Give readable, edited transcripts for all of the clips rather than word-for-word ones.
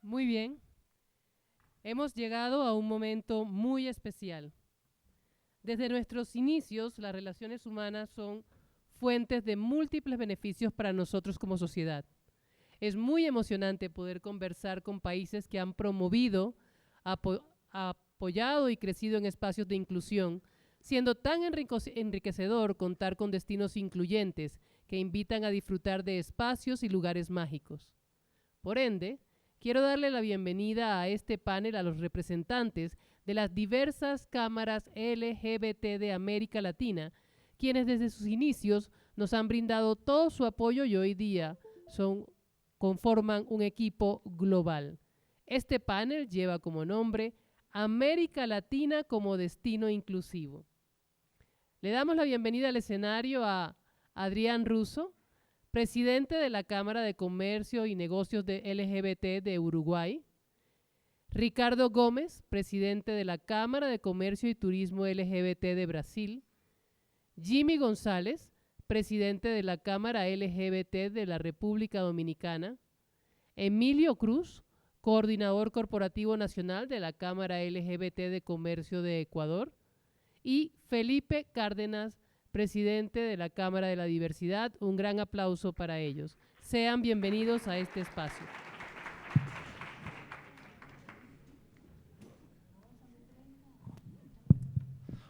Muy bien, hemos llegado a un momento muy especial. Desde nuestros inicios, las relaciones humanas son fuentes de múltiples beneficios para nosotros como sociedad. Es muy emocionante poder conversar con países que han promovido, apoyado y crecido en espacios de inclusión, siendo tan enriquecedor contar con destinos incluyentes que invitan a disfrutar de espacios y lugares mágicos. Por ende, quiero darle la bienvenida a este panel a los representantes de las diversas cámaras LGBT de América Latina, quienes desde sus inicios nos han brindado todo su apoyo y hoy día conforman un equipo global. Este panel lleva como nombre América Latina como destino inclusivo. Le damos la bienvenida al escenario a Adrián Russo, presidente de la Cámara de Comercio y Negocios de LGBT de Uruguay; Ricardo Gómez, presidente de la Cámara de Comercio y Turismo LGBT de Brasil; Jimmy González, presidente de la Cámara LGBT de la República Dominicana; Emilio Cruz, coordinador corporativo nacional de la Cámara LGBT de Comercio de Ecuador; y Felipe Cárdenas, presidente de la Cámara de la Diversidad. Un gran aplauso para ellos. Sean bienvenidos a este espacio.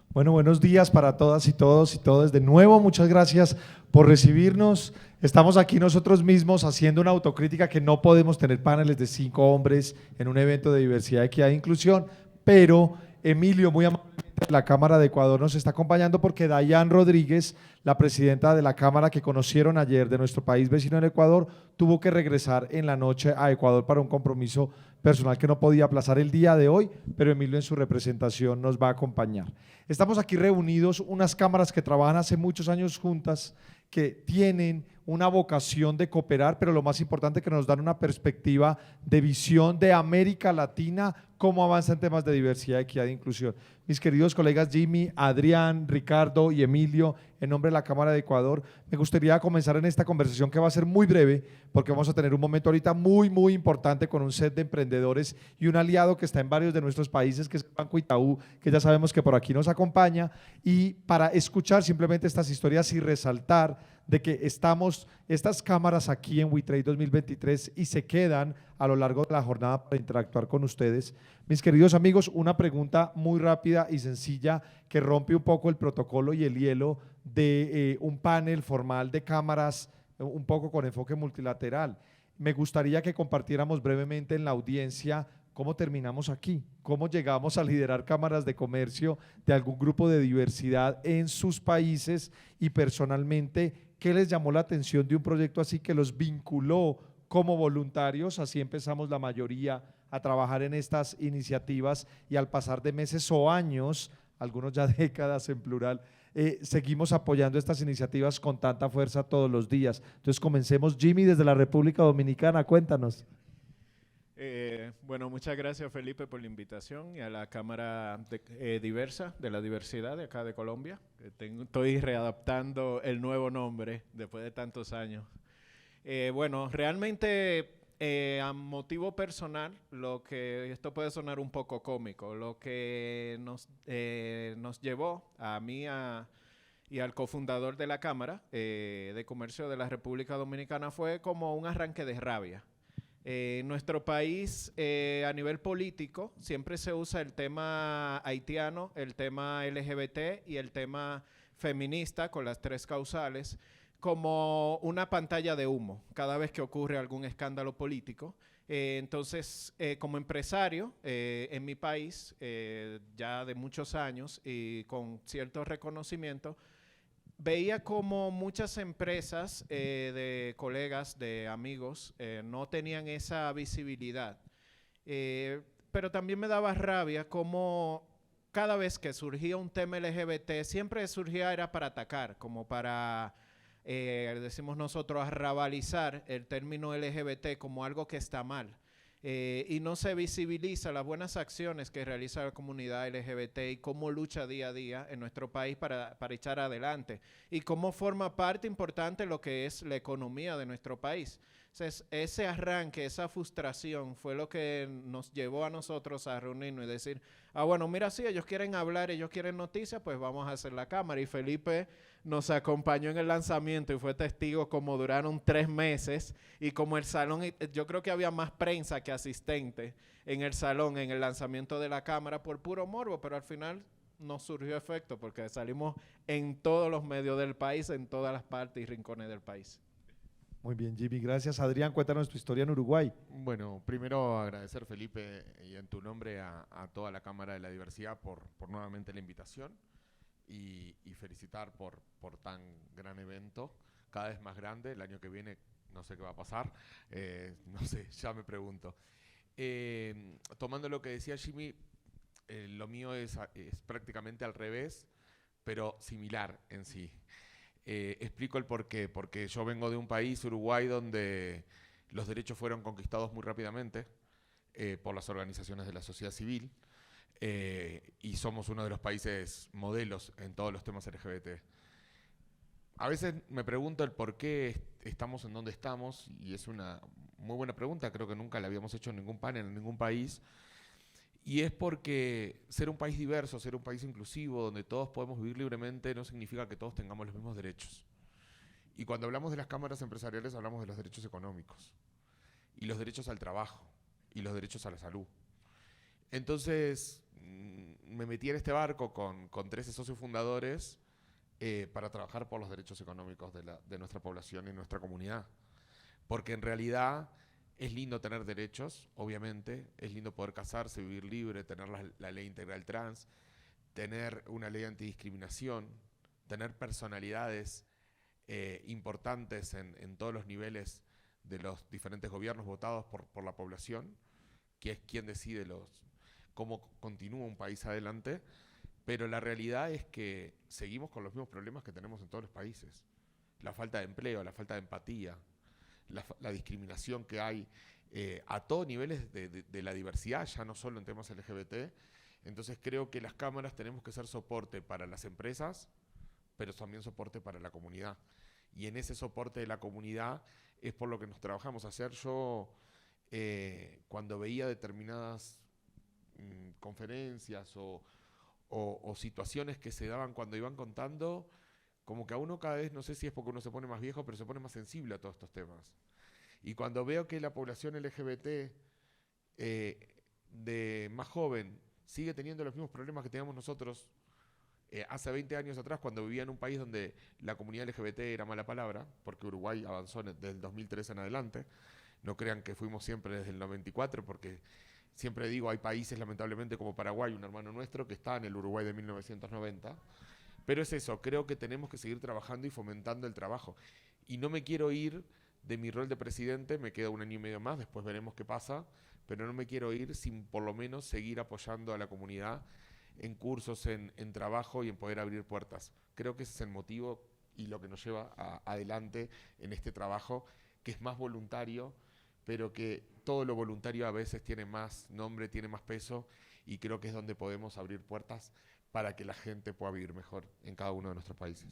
Bueno, buenos días para todas y todos y todas. De nuevo, muchas gracias por recibirnos. Estamos aquí nosotros mismos haciendo una autocrítica que no podemos tener paneles de 5 hombres en un evento de diversidad, equidad e inclusión, pero Emilio, muy amablemente, de la Cámara de Ecuador nos está acompañando porque Dayan Rodríguez, la presidenta de la Cámara que conocieron ayer de nuestro país vecino en Ecuador, tuvo que regresar en la noche a Ecuador para un compromiso personal que no podía aplazar el día de hoy, pero Emilio en su representación nos va a acompañar. Estamos aquí reunidos, unas cámaras que trabajan hace muchos años juntas, que tienen una vocación de cooperar, pero lo más importante que nos dan una perspectiva de visión de América Latina, cómo avanza en temas de diversidad, equidad e inclusión. Mis queridos colegas Jimmy, Adrián, Ricardo y Emilio, en nombre de la Cámara de Ecuador, me gustaría comenzar en esta conversación que va a ser muy breve, porque vamos a tener un momento ahorita muy importante con un set de emprendedores y un aliado que está en varios de nuestros países, que es el Banco Itaú, que ya sabemos que por aquí nos acompaña, y para escuchar simplemente estas historias y resaltar de que estamos estas cámaras aquí en WeTrade 2023 y se quedan a lo largo de la jornada para interactuar con ustedes. Mis queridos amigos, una pregunta muy rápida y sencilla que rompe un poco el protocolo y el hielo de un panel formal de cámaras, un poco con enfoque multilateral. Me gustaría que compartiéramos brevemente en la audiencia cómo terminamos aquí, cómo llegamos a liderar cámaras de comercio de algún grupo de diversidad en sus países y personalmente, ¿qué les llamó la atención de un proyecto así que los vinculó como voluntarios? Así empezamos la mayoría a trabajar en estas iniciativas y al pasar de meses o años, algunos ya décadas en plural, seguimos apoyando estas iniciativas con tanta fuerza todos los días. Entonces comencemos. Jimmy, desde la República Dominicana, cuéntanos. Bueno, muchas gracias Felipe por la invitación y a la Cámara Diversa de la Diversidad de acá de Colombia. Estoy readaptando el nuevo nombre después de tantos años. Bueno, realmente a motivo personal, esto puede sonar un poco cómico, lo que nos llevó a mí y al cofundador de la Cámara de Comercio de la República Dominicana fue como un arranque de rabia. En nuestro país, a nivel político, siempre se usa el tema haitiano, el tema LGBT y el tema feminista, con las 3 causales, como una pantalla de humo cada vez que ocurre algún escándalo político. Entonces, como empresario en mi país, ya de muchos años y con cierto reconocimiento, veía como muchas empresas de colegas, de amigos, no tenían esa visibilidad. Pero también me daba rabia como cada vez que surgía un tema LGBT, siempre surgía era para atacar, como para, decimos nosotros, arrabalizar el término LGBT como algo que está mal. Y no se visibiliza las buenas acciones que realiza la comunidad LGBT y cómo lucha día a día en nuestro país para echar adelante y cómo forma parte importante de lo que es la economía de nuestro país. Entonces, ese arranque, esa frustración fue lo que nos llevó a nosotros a reunirnos y decir, bueno, mira, si ellos quieren hablar, ellos quieren noticias, pues vamos a hacer la cámara. Y Felipe nos acompañó en el lanzamiento y fue testigo como duraron 3 meses y como el salón, yo creo que había más prensa que asistente en el salón, en el lanzamiento de la cámara por puro morbo, pero al final nos surgió efecto porque salimos en todos los medios del país, en todas las partes y rincones del país. Muy bien, Jimmy, gracias. Adrián, cuéntanos tu historia en Uruguay. Bueno, primero agradecer, Felipe, y en tu nombre a toda la Cámara de la Diversidad por nuevamente la invitación y felicitar por tan gran evento, cada vez más grande. El año que viene no sé qué va a pasar, no sé, ya me pregunto. Tomando lo que decía Jimmy, lo mío es prácticamente al revés, pero similar en sí. Explico el porqué, porque yo vengo de un país, Uruguay, donde los derechos fueron conquistados muy rápidamente por las organizaciones de la sociedad civil y somos uno de los países modelos en todos los temas LGBT. A veces me pregunto el por qué estamos en donde estamos y es una muy buena pregunta, creo que nunca la habíamos hecho en ningún panel, en ningún país. Y es porque ser un país diverso, ser un país inclusivo, donde todos podemos vivir libremente, no significa que todos tengamos los mismos derechos. Y cuando hablamos de las cámaras empresariales, hablamos de los derechos económicos, y los derechos al trabajo, y los derechos a la salud. Entonces, me metí en este barco con 13 socios fundadores para trabajar por los derechos económicos de nuestra población y nuestra comunidad. Porque en realidad es lindo tener derechos, obviamente, es lindo poder casarse, vivir libre, tener la ley integral trans, tener una ley antidiscriminación, tener personalidades importantes en todos los niveles de los diferentes gobiernos votados por la población, que es quien decide cómo continúa un país adelante, pero la realidad es que seguimos con los mismos problemas que tenemos en todos los países. La falta de empleo, la falta de empatía, la discriminación que hay a todos niveles de la diversidad, ya no solo en temas LGBT. Entonces creo que las cámaras tenemos que ser soporte para las empresas, pero también soporte para la comunidad. Y en ese soporte de la comunidad es por lo que nos trabajamos a hacer. Yo cuando veía determinadas conferencias o situaciones que se daban cuando iban contando, como que a uno cada vez, no sé si es porque uno se pone más viejo, pero se pone más sensible a todos estos temas. Y cuando veo que la población LGBT de más joven sigue teniendo los mismos problemas que teníamos nosotros hace 20 años atrás, cuando vivía en un país donde la comunidad LGBT era mala palabra, porque Uruguay avanzó desde el 2003 en adelante, no crean que fuimos siempre desde el 94, porque siempre digo, hay países lamentablemente como Paraguay, un hermano nuestro, que está en el Uruguay de 1990, pero es eso, creo que tenemos que seguir trabajando y fomentando el trabajo. Y no me quiero ir de mi rol de presidente, me queda 1 año y medio más, después veremos qué pasa, pero no me quiero ir sin por lo menos seguir apoyando a la comunidad en cursos, en trabajo y en poder abrir puertas. Creo que ese es el motivo y lo que nos lleva adelante en este trabajo, que es más voluntario, pero que todo lo voluntario a veces tiene más nombre, tiene más peso, y creo que es donde podemos abrir puertas para que la gente pueda vivir mejor en cada uno de nuestros países.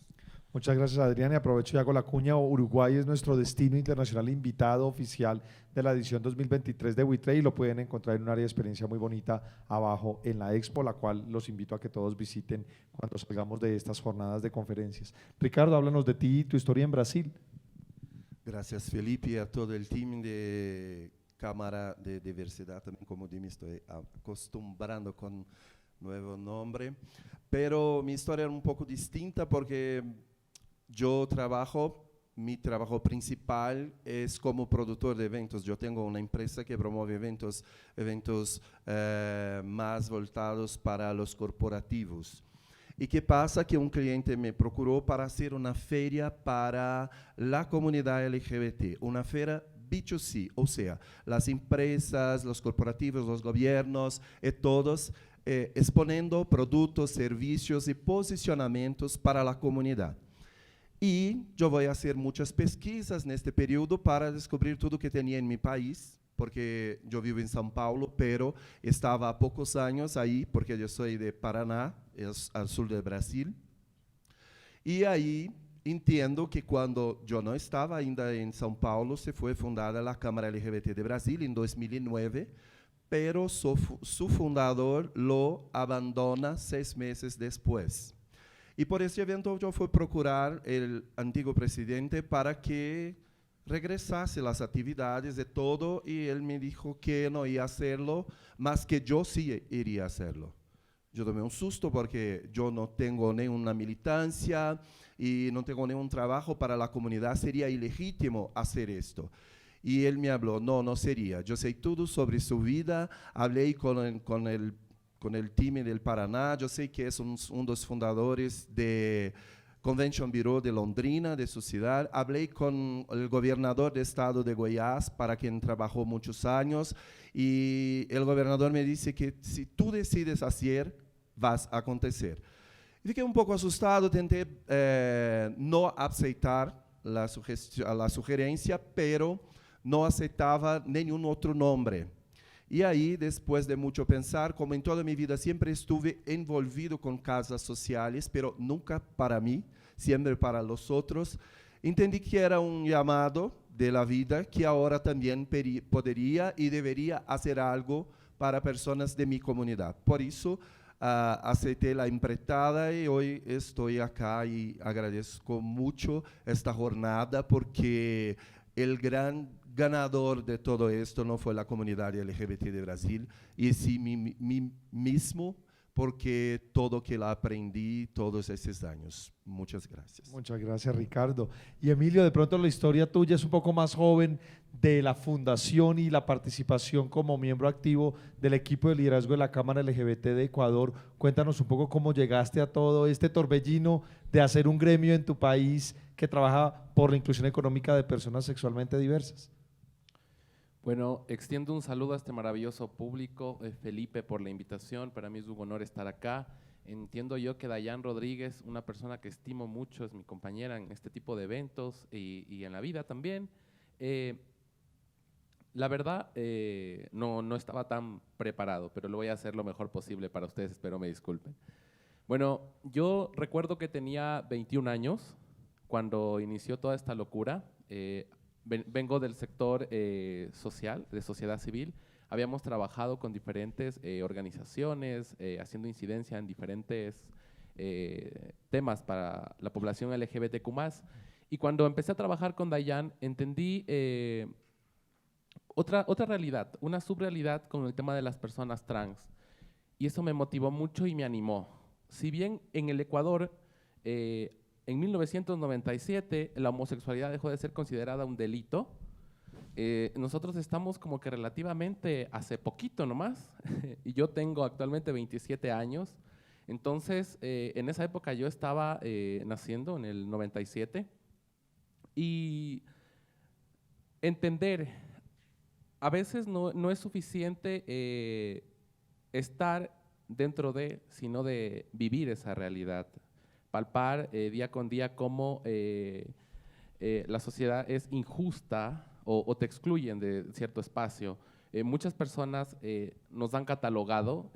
Muchas gracias, Adrián, y aprovecho y hago la cuña. Uruguay es nuestro destino internacional invitado oficial de la edición 2023 de WeTrade y lo pueden encontrar en un área de experiencia muy bonita abajo en la Expo, la cual los invito a que todos visiten cuando salgamos de estas jornadas de conferencias. Ricardo, háblanos de ti y tu historia en Brasil. Gracias, Felipe, y a todo el team de Cámara de Diversidad. También, como Jimmy, estoy acostumbrando con nuevo nombre. Pero mi historia era un poco distinta porque yo mi trabajo principal es como productor de eventos. Yo tengo una empresa que promueve eventos más voltados para los corporativos. ¿Y qué pasa? Que un cliente me procuró para hacer una feria para la comunidad LGBT, una feria B2C, o sea, las empresas, los corporativos, los gobiernos, todos exponiendo productos, servicios y posicionamientos para la comunidad. Y yo voy a hacer muchas pesquisas en este periodo para descubrir todo lo que tenía en mi país, porque yo vivo en São Paulo, pero estaba a pocos años ahí, porque yo soy de Paraná, es al sur del Brasil. Y ahí entendo que quando eu não estava ainda em São Paulo, se foi fundada a Câmara LGBT de Brasil em 2009, pero su fundador lo abandona 6 meses depois. E por esse evento eu fui procurar o antigo presidente para que regresasse as atividades e todo, e ele me dijo que não ia hacerlo, mas que eu sí iria hacerlo. Eu tomei um susto porque eu não tenho nenhuma militância e não tenho nenhum trabalho para a comunidade, seria ilegítimo fazer isto. E ele me falou, não seria. Eu sei tudo sobre sua vida, falei com o time do Paraná, eu sei que é um dos fundadores de Convention Bureau de Londrina, de sua cidade. Falei com o governador do estado de Goiás, para quem trabalhou muitos anos, e o governador me disse que se tu decides fazer, vai acontecer. Fiquei um pouco assustado, tentei não aceitar a sugerência, pero não aceitava nenhum outro nome. E aí, depois de muito pensar, como em toda a minha vida sempre estuve envolvido com causas sociais, pero nunca para mim, sempre para os outros, entendi que era um chamado de la vida que agora também poderia e deveria fazer algo para pessoas de minha comunidade. Por isso, aceitei a empreitada e hoje estou aqui e agradeço muito esta jornada, porque o grande ganador de todo esto no fue la comunidad LGBT de Brasil, y sí mí mismo, porque todo que la aprendí todos estos años. Muchas gracias. Muchas gracias, Ricardo. Y Emilio, de pronto la historia tuya es un poco más joven, de la fundación y la participación como miembro activo del equipo de liderazgo de la Cámara LGBT de Ecuador. Cuéntanos un poco cómo llegaste a todo este torbellino de hacer un gremio en tu país que trabaja por la inclusión económica de personas sexualmente diversas. Bueno, extiendo un saludo a este maravilloso público, Felipe, por la invitación. Para mí es un honor estar acá. Entiendo yo que Dayan Rodríguez, una persona que estimo mucho, es mi compañera en este tipo de eventos y en la vida también. La verdad, no estaba tan preparado, pero lo voy a hacer lo mejor posible para ustedes, espero me disculpen. Bueno, yo recuerdo que tenía 21 años cuando inició toda esta locura. Vengo del sector social, de sociedad civil. Habíamos trabajado con diferentes organizaciones, haciendo incidencia en diferentes temas para la población LGBTQ+. Y cuando empecé a trabajar con Dayan, entendí otra realidad, una subrealidad con el tema de las personas trans. Y eso me motivó mucho y me animó. Si bien en el Ecuador, en 1997 la homosexualidad dejó de ser considerada un delito, nosotros estamos como que relativamente hace poquito nomás, y yo tengo actualmente 27 años, entonces en esa época yo estaba naciendo en el 97, y entender, a veces no es suficiente estar dentro de, sino de vivir esa realidad. Palpar día con día cómo la sociedad es injusta o te excluyen de cierto espacio. Muchas personas nos han catalogado,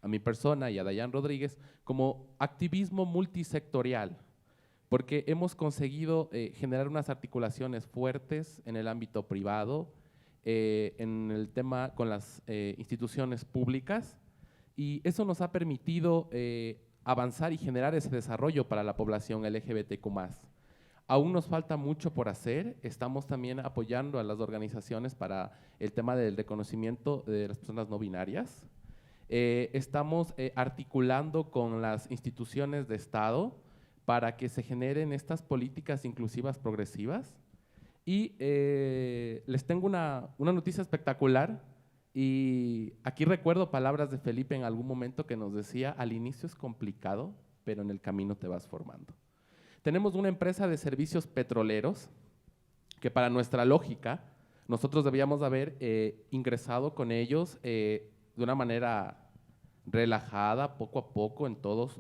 a mi persona y a Dayan Rodríguez, como activismo multisectorial, porque hemos conseguido generar unas articulaciones fuertes en el ámbito privado, en el tema con las instituciones públicas, y eso nos ha permitido avanzar y generar ese desarrollo para la población LGBTQ+. Aún nos falta mucho por hacer. Estamos también apoyando a las organizaciones para el tema del reconocimiento de las personas no binarias. Estamos articulando con las instituciones de Estado para que se generen estas políticas inclusivas progresivas. Y les tengo una noticia espectacular. Y aquí recuerdo palabras de Felipe en algún momento que nos decía, al inicio es complicado, pero en el camino te vas formando. Tenemos una empresa de servicios petroleros que, para nuestra lógica, nosotros debíamos haber ingresado con ellos de una manera relajada, poco a poco, en todos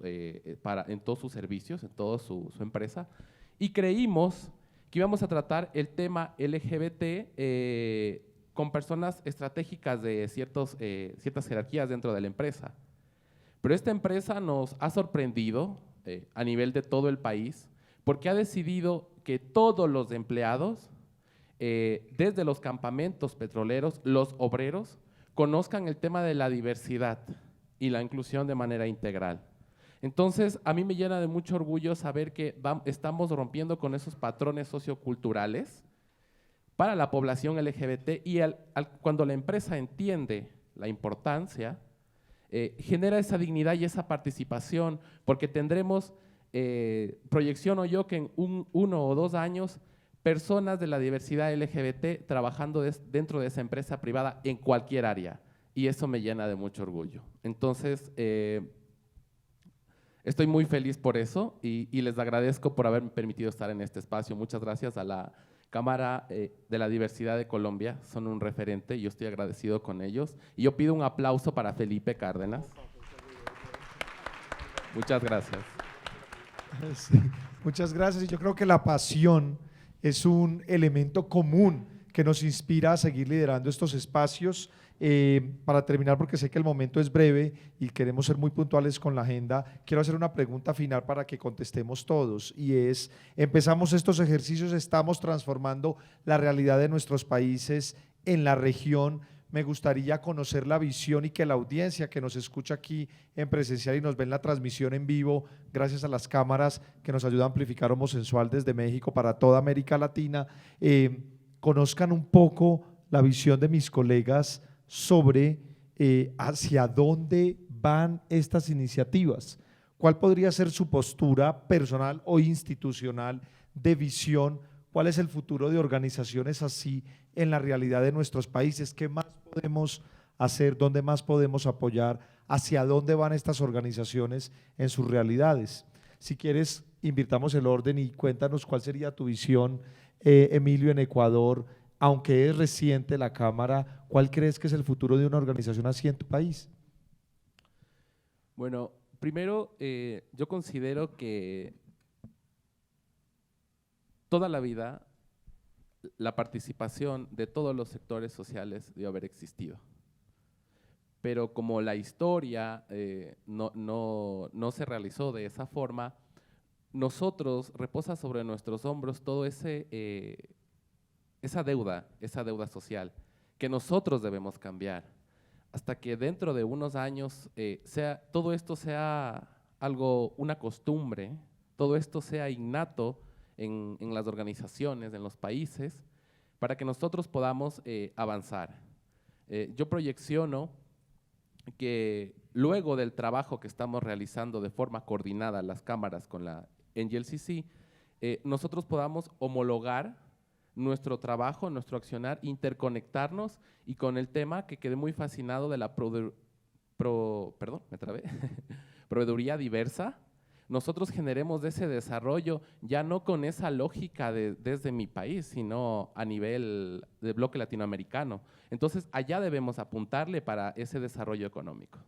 sus servicios, en toda su empresa, y creímos que íbamos a tratar el tema LGBT con personas estratégicas de ciertas jerarquías dentro de la empresa. Pero esta empresa nos ha sorprendido a nivel de todo el país, porque ha decidido que todos los empleados, desde los campamentos petroleros, los obreros, conozcan el tema de la diversidad y la inclusión de manera integral. Entonces, a mí me llena de mucho orgullo saber que estamos rompiendo con esos patrones socioculturales para la población LGBT y cuando la empresa entiende la importancia, genera esa dignidad y esa participación, porque tendremos, proyecciono yo que en 1 o 2 años, personas de la diversidad LGBT trabajando dentro de esa empresa privada en cualquier área, y eso me llena de mucho orgullo. Entonces, estoy muy feliz por eso y les agradezco por haberme permitido estar en este espacio. Muchas gracias a la Cámara de la Diversidad de Colombia, son un referente y yo estoy agradecido con ellos. Y yo pido un aplauso para Felipe Cárdenas. Muchas gracias. Sí, muchas gracias. Y yo creo que la pasión es un elemento común que nos inspira a seguir liderando estos espacios. Para terminar, porque sé que el momento es breve y queremos ser muy puntuales con la agenda, quiero hacer una pregunta final para que contestemos todos, y es, empezamos estos ejercicios, estamos transformando la realidad de nuestros países en la región. Me gustaría conocer la visión y que la audiencia que nos escucha aquí en presencial y nos ve en la transmisión en vivo, gracias a las cámaras que nos ayudan a amplificar Homosensual desde México para toda América Latina, conozcan un poco la visión de mis colegas sobre hacia dónde van estas iniciativas. ¿Cuál podría ser su postura personal o institucional de visión? ¿Cuál es el futuro de organizaciones así en la realidad de nuestros países? ¿Qué más podemos hacer? ¿Dónde más podemos apoyar? ¿Hacia dónde van estas organizaciones en sus realidades? Si quieres, invirtamos el orden y cuéntanos cuál sería tu visión, Emilio, en Ecuador. Aunque es reciente la Cámara, ¿cuál crees que es el futuro de una organización así en tu país? Bueno, primero, yo considero que toda la vida la participación de todos los sectores sociales debe haber existido. Pero como la historia no se realizó de esa forma, nosotros reposa sobre nuestros hombros todo esa deuda social que nosotros debemos cambiar hasta que dentro de unos años todo esto sea una costumbre, todo esto sea innato en las organizaciones, en los países, para que nosotros podamos avanzar. Yo proyecciono que luego del trabajo que estamos realizando de forma coordinada las cámaras con la NGLCC, nosotros podamos homologar nuestro trabajo, nuestro accionar, interconectarnos y con el tema que quedé muy fascinado de la proveeduría diversa, nosotros generemos ese desarrollo ya no con esa lógica desde mi país, sino a nivel de bloque latinoamericano. Entonces, allá debemos apuntarle para ese desarrollo económico.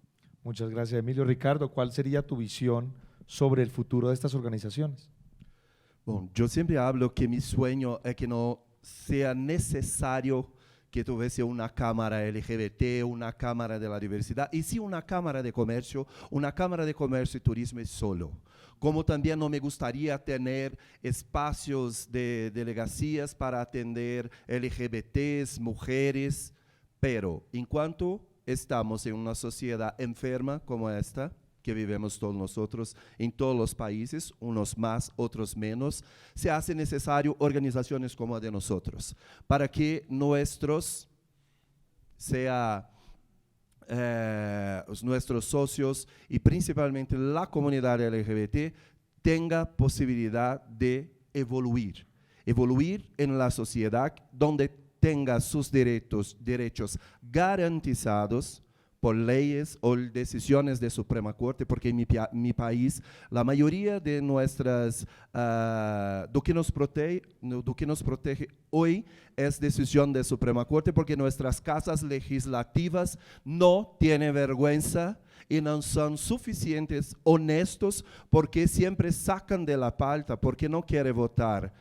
Muchas gracias, Emilio. Ricardo, ¿cuál sería tu visión sobre el futuro de estas organizaciones? Bom, yo siempre hablo que mi sueño es que no sea necesario que tuviese una cámara LGBT, una cámara de la diversidad, y sí una cámara de comercio y turismo es solo. Como también no me gustaría tener espacios de delegacias para atender LGBTs, mujeres, pero en cuanto estamos en una sociedad enferma como esta, que vivimos todos nosotros en todos los países, unos más, otros menos, se hace necesario organizaciones como la de nosotros, para que nuestros socios y principalmente la comunidad LGBT tenga posibilidad de evoluir en la sociedad donde tenga sus derechos garantizados por leyes o decisiones de Suprema Corte, porque en mi país la mayoría de nuestras, do que nos protege hoy es decisión de Suprema Corte, porque nuestras casas legislativas no tienen vergüenza y no son suficientes honestos, porque siempre sacan de la pauta, porque no quiere votar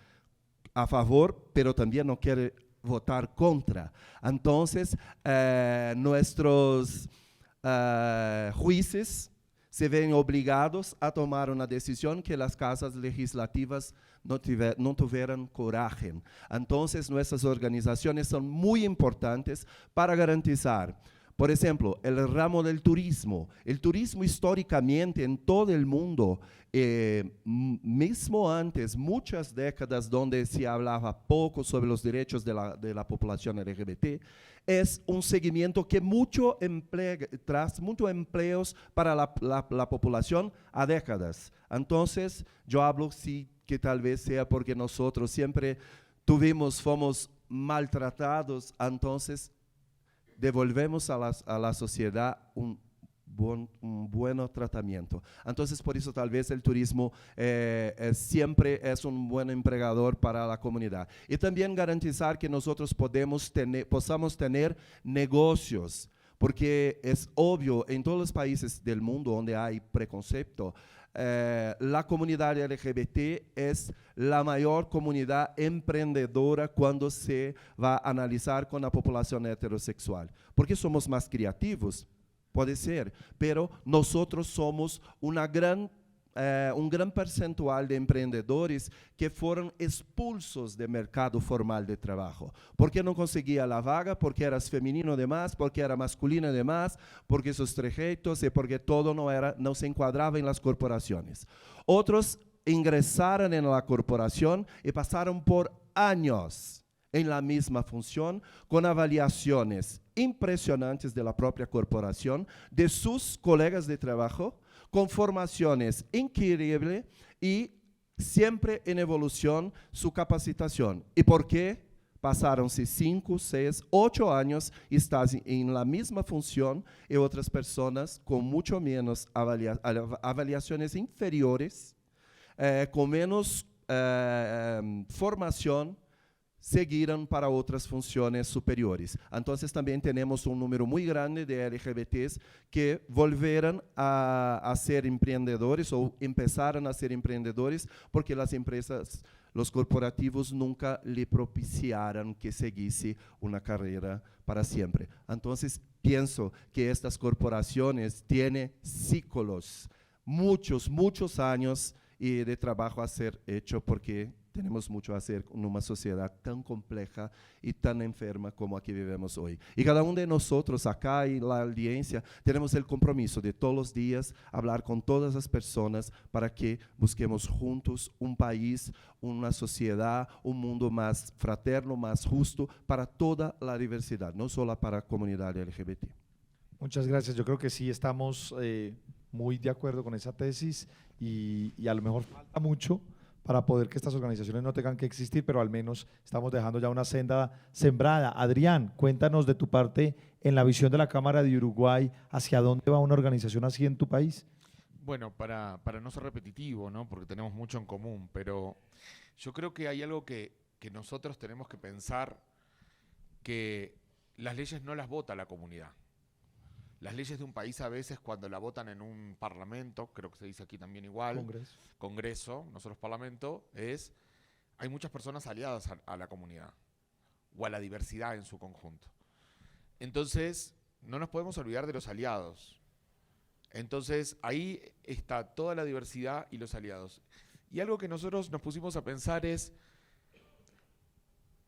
a favor, pero también no quiere votar contra. Entonces, nuestros jueces se ven obligados a tomar una decisión que las casas legislativas no tuvieran coraje. Entonces, nuestras organizaciones son muy importantes para garantizar, por ejemplo, el ramo del turismo. El turismo históricamente en todo el mundo, mismo antes, muchas décadas donde se hablaba poco sobre los derechos de la población LGBT, es un seguimiento que tras muchos empleos para la población a décadas. Entonces, yo hablo sí que tal vez sea porque nosotros siempre fomos maltratados, entonces devolvemos a la sociedad un buen tratamiento. Entonces, por eso tal vez el turismo siempre es un buen empregador para la comunidad. Y también garantizar que nosotros posamos tener negocios, porque es obvio, en todos los países del mundo donde hay preconcepto, la comunidad LGBT es la mayor comunidad emprendedora cuando se va a analizar con la población heterosexual. Porque somos más creativos, puede ser, pero nosotros somos un gran percentual de emprendedores que fueron expulsos del mercado formal de trabajo, porque no conseguía la vaga, porque eras femenino de más, porque era masculino de más, porque sus trejeitos y porque todo no se encuadraba en las corporaciones. Otros ingresaron en la corporación y pasaron por años en la misma función, con avaliaciones impresionantes de la propia corporación, de sus colegas de trabajo, con formaciones increíbles y siempre en evolución su capacitación. ¿Y por qué? Pasaron-se 5, 6, 8 años y estás en la misma función y otras personas con mucho menos avaliaciones inferiores, con menos formación, seguiram para outras funções superiores. Então, também temos um número muito grande de LGBTs que volveram a ser empreendedores ou começaram a ser empreendedores porque as empresas, os corporativos nunca lhe propiciaram que seguisse uma carreira para sempre. Então, penso que estas corporações têm ciclos, muitos anos de trabalho a ser hecho porque tenemos mucho a hacer en una sociedad tan compleja y tan enferma como aquí vivimos hoy. Y cada uno de nosotros acá en la audiencia tenemos el compromiso de todos los días hablar con todas las personas para que busquemos juntos un país, una sociedad, un mundo más fraterno, más justo para toda la diversidad, no solo para la comunidad LGBT. Muchas gracias. Yo creo que sí estamos muy de acuerdo con esa tesis y a lo mejor falta mucho para poder que estas organizaciones no tengan que existir, pero al menos estamos dejando ya una senda sembrada. Adrián, cuéntanos de tu parte en la visión de la Cámara de Uruguay, ¿hacia dónde va una organización así en tu país? Bueno, para no ser repetitivo, ¿no? Porque tenemos mucho en común, pero yo creo que hay algo que nosotros tenemos que pensar, que las leyes no las vota la comunidad. Las leyes de un país a veces cuando la votan en un parlamento, creo que se dice aquí también igual, Congreso, nosotros parlamento, hay muchas personas aliadas a la comunidad o a la diversidad en su conjunto. Entonces, no nos podemos olvidar de los aliados. Entonces, ahí está toda la diversidad y los aliados. Y algo que nosotros nos pusimos a pensar es,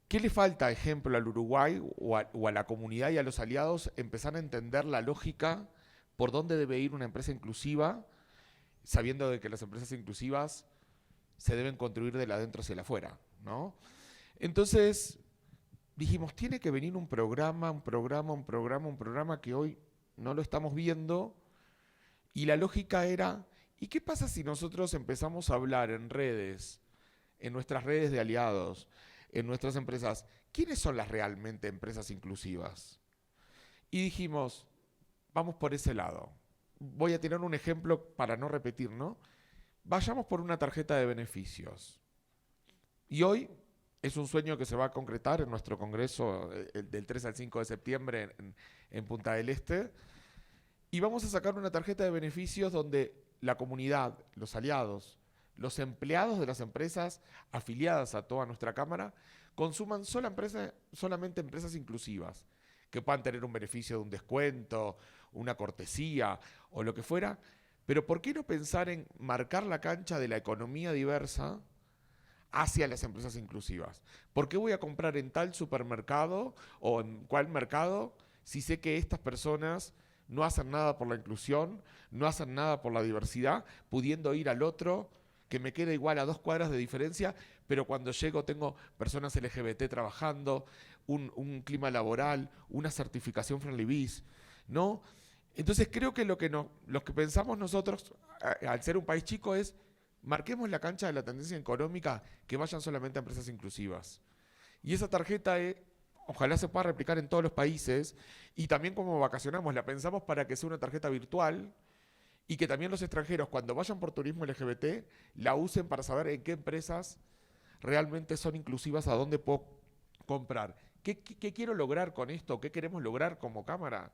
¿qué le falta, ejemplo, al Uruguay o a la comunidad y a los aliados empezar a entender la lógica por dónde debe ir una empresa inclusiva, sabiendo de que las empresas inclusivas se deben construir de la adentro hacia la afuera, ¿no? Entonces, dijimos, tiene que venir un programa que hoy no lo estamos viendo, y la lógica era, ¿y qué pasa si nosotros empezamos a hablar en redes, en nuestras redes de aliados, en nuestras empresas, ¿quiénes son las realmente empresas inclusivas? Y dijimos, vamos por ese lado. Voy a tirar un ejemplo para no repetir, ¿no? Vayamos por una tarjeta de beneficios. Y hoy es un sueño que se va a concretar en nuestro congreso del 3 al 5 de septiembre en Punta del Este. Y vamos a sacar una tarjeta de beneficios donde la comunidad, los aliados, los empleados de las empresas afiliadas a toda nuestra Cámara consuman solamente empresas inclusivas, que puedan tener un beneficio de un descuento, una cortesía o lo que fuera, Pero ¿por qué no pensar en marcar la cancha de la economía diversa hacia las empresas inclusivas? ¿Por qué voy a comprar en tal supermercado o en cuál mercado si sé que estas personas no hacen nada por la inclusión, no hacen nada por la diversidad, pudiendo ir al otro que me queda igual a 2 cuadras de diferencia, pero cuando llego tengo personas LGBT trabajando, un clima laboral, una certificación Friendly Biz, ¿no? Entonces creo que lo que pensamos nosotros, al ser un país chico, es marquemos la cancha de la tendencia económica que vayan solamente a empresas inclusivas. Y esa tarjeta ojalá se pueda replicar en todos los países, y también como vacacionamos, la pensamos para que sea una tarjeta virtual y que también los extranjeros cuando vayan por turismo LGBT la usen para saber en qué empresas realmente son inclusivas, a dónde puedo comprar. ¿Qué quiero lograr con esto? ¿Qué queremos lograr como cámara?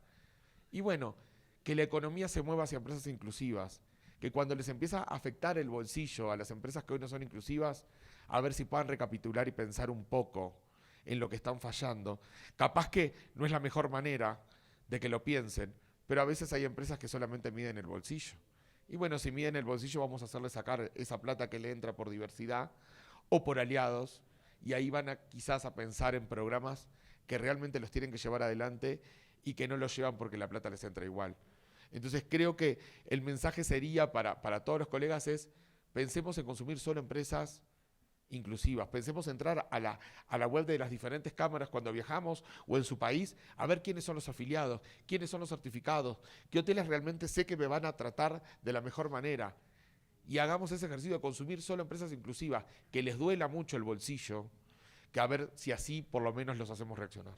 Y bueno, que la economía se mueva hacia empresas inclusivas, que cuando les empieza a afectar el bolsillo a las empresas que hoy no son inclusivas, a ver si puedan recapitular y pensar un poco en lo que están fallando. Capaz que no es la mejor manera de que lo piensen, pero a veces hay empresas que solamente miden el bolsillo. Y bueno, si miden el bolsillo vamos a hacerle sacar esa plata que le entra por diversidad o por aliados, y ahí van quizás a pensar en programas que realmente los tienen que llevar adelante y que no los llevan porque la plata les entra igual. Entonces creo que el mensaje sería para todos los colegas es: pensemos en consumir solo empresas inclusivas, pensemos en entrar a la web de las diferentes cámaras cuando viajamos o en su país, a ver quiénes son los afiliados, quiénes son los certificados, qué hoteles realmente sé que me van a tratar de la mejor manera. Y hagamos ese ejercicio de consumir solo empresas inclusivas, que les duela mucho el bolsillo, que a ver si así por lo menos los hacemos reaccionar.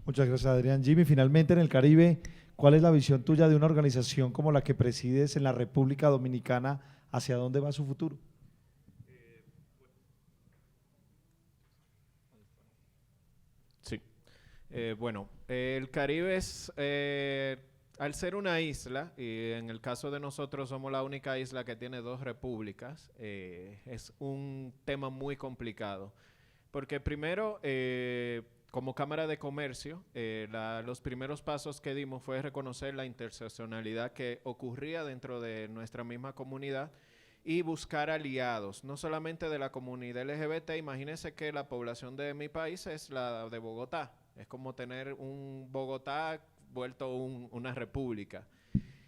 Muchas gracias, Adrián. Jimmy, finalmente en el Caribe, ¿cuál es la visión tuya de una organización como la que presides en la República Dominicana? ¿Hacia dónde va su futuro? Sí. Bueno, el Caribe es, al ser una isla, y en el caso de nosotros somos la única isla que tiene 2 repúblicas, es un tema muy complicado. Porque primero, como Cámara de Comercio, los primeros pasos que dimos fue reconocer la interseccionalidad que ocurría dentro de nuestra misma comunidad y buscar aliados, no solamente de la comunidad LGBT. Imagínense que la población de mi país es la de Bogotá. Es como tener un Bogotá vuelto una república.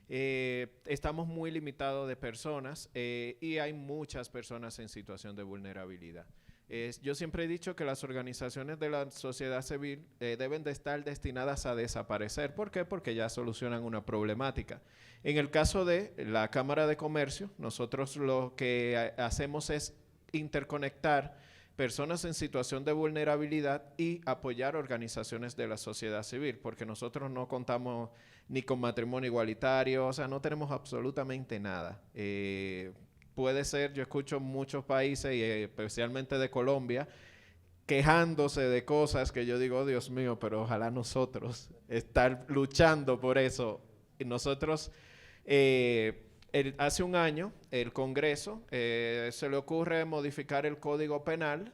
Estamos muy limitados de personas y hay muchas personas en situación de vulnerabilidad. Yo siempre he dicho que las organizaciones de la sociedad civil deben de estar destinadas a desaparecer. ¿Por qué? Porque ya solucionan una problemática. En el caso de la Cámara de Comercio, nosotros lo que hacemos es interconectar personas en situación de vulnerabilidad y apoyar organizaciones de la sociedad civil, porque nosotros no contamos ni con matrimonio igualitario, o sea, no tenemos absolutamente nada. Puede ser, yo escucho muchos países, y especialmente de Colombia, quejándose de cosas que yo digo, oh, Dios mío, pero ojalá nosotros estar luchando por eso. Y nosotros, hace un año, el Congreso se le ocurre modificar el Código Penal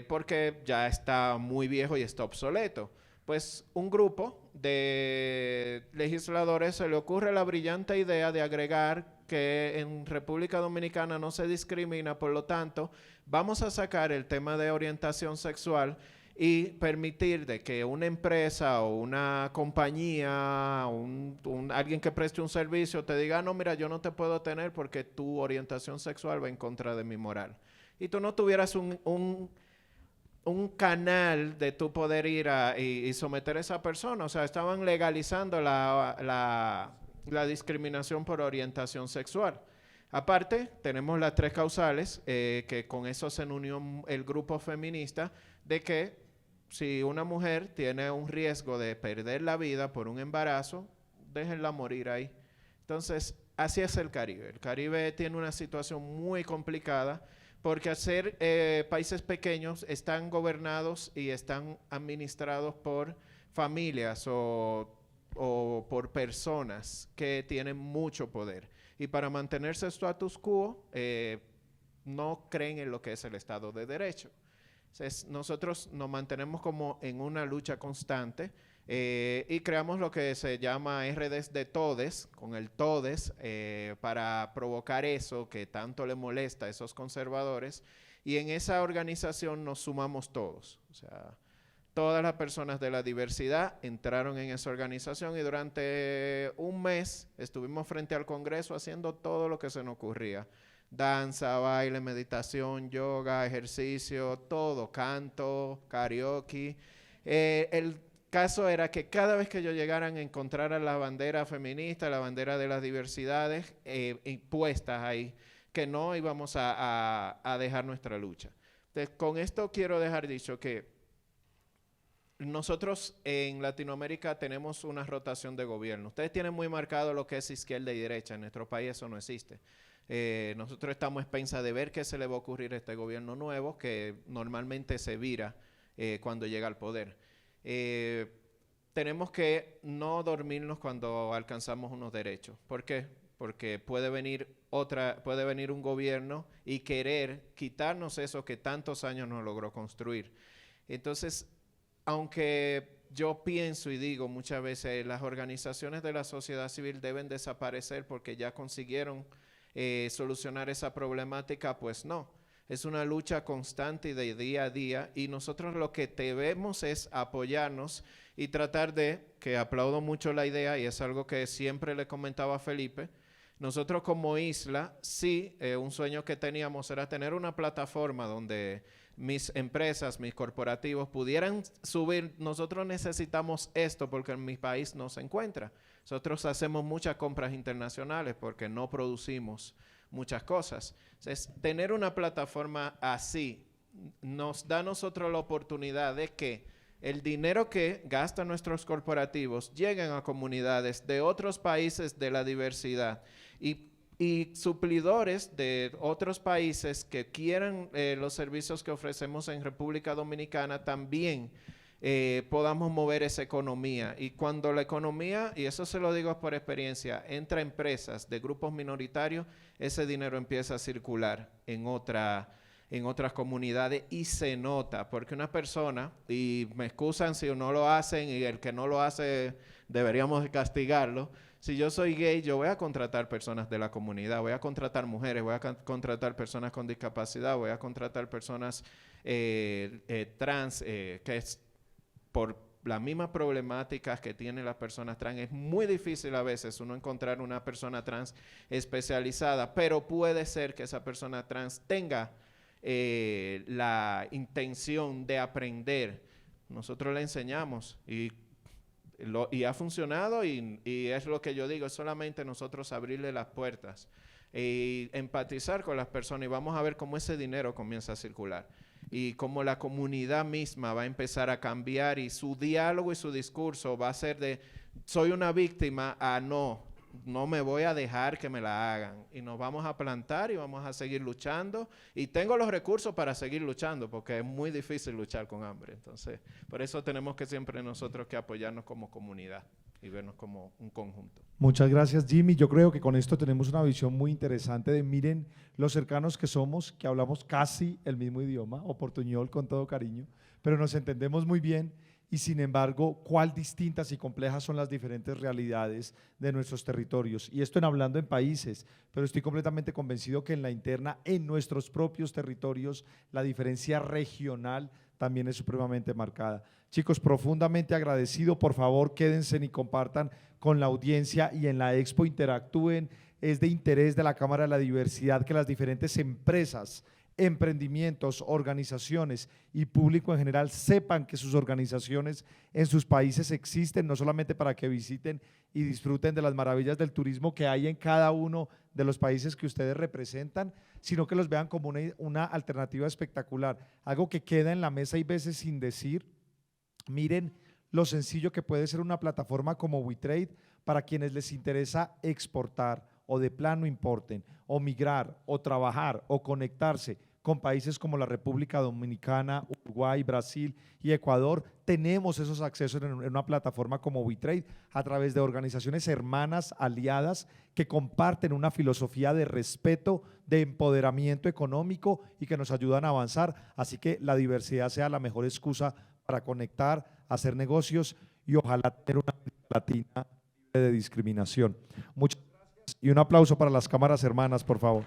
porque ya está muy viejo y está obsoleto. Pues un grupo de legisladores se le ocurre la brillante idea de agregar que en República Dominicana no se discrimina, por lo tanto, vamos a sacar el tema de orientación sexual y permitir de que una empresa o una compañía, alguien que preste un servicio te diga, no, mira, yo no te puedo tener porque tu orientación sexual va en contra de mi moral. Y tú no tuvieras un canal de tu poder ir y someter a esa persona. O sea, estaban legalizando la discriminación por orientación sexual. Aparte, tenemos las 3 causales, que con eso se unió el grupo feminista, de que si una mujer tiene un riesgo de perder la vida por un embarazo, déjenla morir ahí. Entonces, así es el Caribe. El Caribe tiene una situación muy complicada porque al ser países pequeños están gobernados y están administrados por familias o por personas que tienen mucho poder. Y para mantenerse status quo, no creen en lo que es el Estado de Derecho. Entonces, nosotros nos mantenemos como en una lucha constante. Y creamos lo que se llama RDs de Todes, con el Todes, para provocar eso que tanto le molesta a esos conservadores. Y en esa organización nos sumamos todos. O sea, todas las personas de la diversidad entraron en esa organización y durante un mes estuvimos frente al Congreso haciendo todo lo que se nos ocurría. Danza, baile, meditación, yoga, ejercicio, todo, canto, karaoke. El caso era que cada vez que ellos llegaran a encontrar la bandera feminista, la bandera de las diversidades puestas ahí, que no íbamos a dejar nuestra lucha. Entonces, con esto quiero dejar dicho que nosotros en Latinoamérica tenemos una rotación de gobierno. Ustedes tienen muy marcado lo que es izquierda y derecha. En nuestro país eso no existe. Nosotros estamos a expensas de ver qué se le va a ocurrir a este gobierno nuevo, que normalmente se vira cuando llega al poder. Tenemos que no dormirnos cuando alcanzamos unos derechos. ¿Por qué? Porque puede venir un gobierno y querer quitarnos eso que tantos años nos logró construir. Entonces, aunque yo pienso y digo muchas veces, las organizaciones de la sociedad civil deben desaparecer porque ya consiguieron solucionar esa problemática, pues no. Es una lucha constante de día a día y nosotros lo que debemos es apoyarnos y tratar de, que aplaudo mucho la idea y es algo que siempre le comentaba a Felipe, nosotros como isla, sí, un sueño que teníamos era tener una plataforma donde mis empresas, mis corporativos pudieran subir. Nosotros necesitamos esto porque en mi país no se encuentra. Nosotros hacemos muchas compras internacionales porque no producimos muchas cosas. Entonces, tener una plataforma así nos da a nosotros la oportunidad de que el dinero que gastan nuestros corporativos lleguen a comunidades de otros países de la diversidad y suplidores de otros países que quieran los servicios que ofrecemos en República Dominicana también podamos mover esa economía. Y cuando la economía, y eso se lo digo por experiencia, entra empresas de grupos minoritarios, ese dinero empieza a circular en otras comunidades y se nota, porque una persona, y me excusan si no lo hacen y el que no lo hace deberíamos de castigarlo. Si yo soy gay, yo voy a contratar personas de la comunidad, voy a contratar mujeres, voy a contratar personas con discapacidad, voy a contratar personas trans, que es por las mismas problemáticas que tienen las personas trans. Es muy difícil a veces uno encontrar una persona trans especializada, pero puede ser que esa persona trans tenga la intención de aprender. Nosotros le enseñamos y ha funcionado y es lo que yo digo, es solamente nosotros abrirle las puertas y empatizar con las personas y vamos a ver cómo ese dinero comienza a circular y cómo la comunidad misma va a empezar a cambiar y su diálogo y su discurso va a ser de soy una víctima a no me voy a dejar que me la hagan y nos vamos a plantar y vamos a seguir luchando y tengo los recursos para seguir luchando porque es muy difícil luchar con hambre. Entonces, por eso tenemos que siempre nosotros que apoyarnos como comunidad y vernos como un conjunto. Muchas gracias, Jimmy. Yo creo que con esto tenemos una visión muy interesante de miren lo cercanos que somos, que hablamos casi el mismo idioma, o portuñol con todo cariño, pero nos entendemos muy bien. Y sin embargo, cuál distintas y complejas son las diferentes realidades de nuestros territorios. Y esto hablando en países, pero estoy completamente convencido que en la interna, en nuestros propios territorios, la diferencia regional también es supremamente marcada. Chicos, profundamente agradecido, por favor quédense y compartan con la audiencia y en la expo interactúen. Es de interés de la Cámara de la Diversidad que las diferentes empresas, emprendimientos, organizaciones y público en general sepan que sus organizaciones en sus países existen, no solamente para que visiten y disfruten de las maravillas del turismo que hay en cada uno de los países que ustedes representan, sino que los vean como una alternativa espectacular, algo que queda en la mesa y veces sin decir. Miren lo sencillo que puede ser una plataforma como WeTrade para quienes les interesa exportar o de plano importen, o migrar, o trabajar, o conectarse con países como la República Dominicana, Uruguay, Brasil y Ecuador. Tenemos esos accesos en una plataforma como WeTrade a través de organizaciones hermanas, aliadas, que comparten una filosofía de respeto, de empoderamiento económico y que nos ayudan a avanzar. Así que la diversidad sea la mejor excusa para conectar, hacer negocios y ojalá tener una América Latina libre de discriminación. Muchas gracias y un aplauso para las cámaras hermanas, por favor.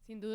Sin duda.